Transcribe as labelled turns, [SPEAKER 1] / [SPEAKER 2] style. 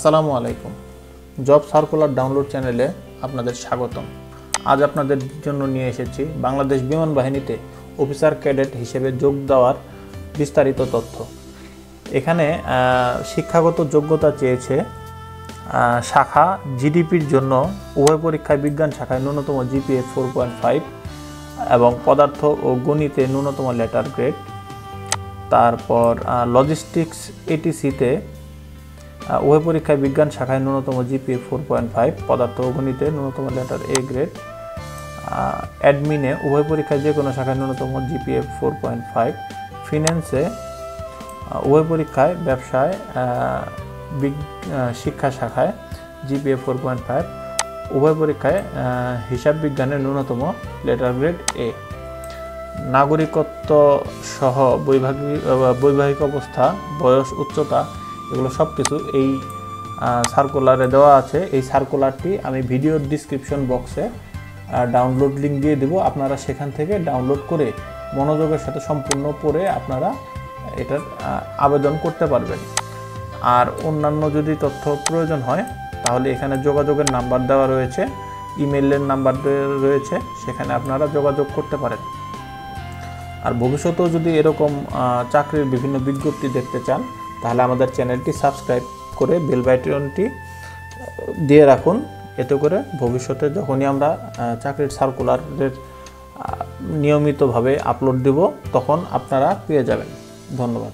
[SPEAKER 1] আসসালামু আলাইকুম। Job circular download চ্যানেলে আপনাদের স্বাগতম। আজ আপনাদের জন্য নিয়ে এসেছি বাংলাদেশ বিমান বাহিনীতে অফিসার ক্যাডেট হিসেবে যোগ দেওয়ার বিস্তারিত তথ্য। এখানে শিক্ষাগত যোগ্যতা চেয়েছে শাখা জিডিপির জন্য উভয় পরীক্ষায় বিজ্ঞান শাখায় ন্যূনতম জিপিএ 4.5 এবং পদার্থ ও গণিতে ন্যূনতম লেটার গ্রেড। তারপর লজিস্টিক্স এটিসিতে উভয় পরীক্ষায় বিজ্ঞান শাখায় ন্যূনতম জিপিএ 4.5 পদার্থ ও গণিতে ন্যূনতম লেটার এ গ্রেড। অ্যাডমিনে উভয় পরীক্ষায় যে কোনো শাখায় ন্যূনতম জিপিএ 4.5। ফিন্যান্সে উভয় পরীক্ষায় ব্যবসায় শিক্ষা শাখায় জিপিএ 4.5 উভয় পরীক্ষায় হিসাব বিজ্ঞানের ন্যূনতম লেটার গ্রেড এ। নাগরিকত্ব সহ বৈবাহিক অবস্থা, বয়স, উচ্চতা এগুলো সব কিছু এই সার্কুলারে দেওয়া আছে। এই সার্কুলারটি আমি ভিডিওর ডিসক্রিপশন বক্সে ডাউনলোড লিঙ্ক দিয়ে দেব। আপনারা সেখান থেকে ডাউনলোড করে মনোযোগের সাথে সম্পূর্ণ পড়ে আপনারা এটার আবেদন করতে পারবেন। আর অন্যান্য যদি তথ্য প্রয়োজন হয় তাহলে এখানে যোগাযোগের নাম্বার দেওয়া রয়েছে, ইমেইলের নাম্বার রয়েছে, সেখানে আপনারা যোগাযোগ করতে পারেন। আর ভবিষ্যতেও যদি এরকম চাকরির বিভিন্ন বিজ্ঞপ্তি দেখতে চান তাহলে আমাদের চ্যানেলটি সাবস্ক্রাইব করে বেল বাটনটি দিয়ে রাখুন। এতে করে ভবিষ্যতে যখনই আমরা চাকরির সার্কুলারের নিয়মিতভাবে আপলোড দেব তখন আপনারা পেয়ে যাবেন। ধন্যবাদ।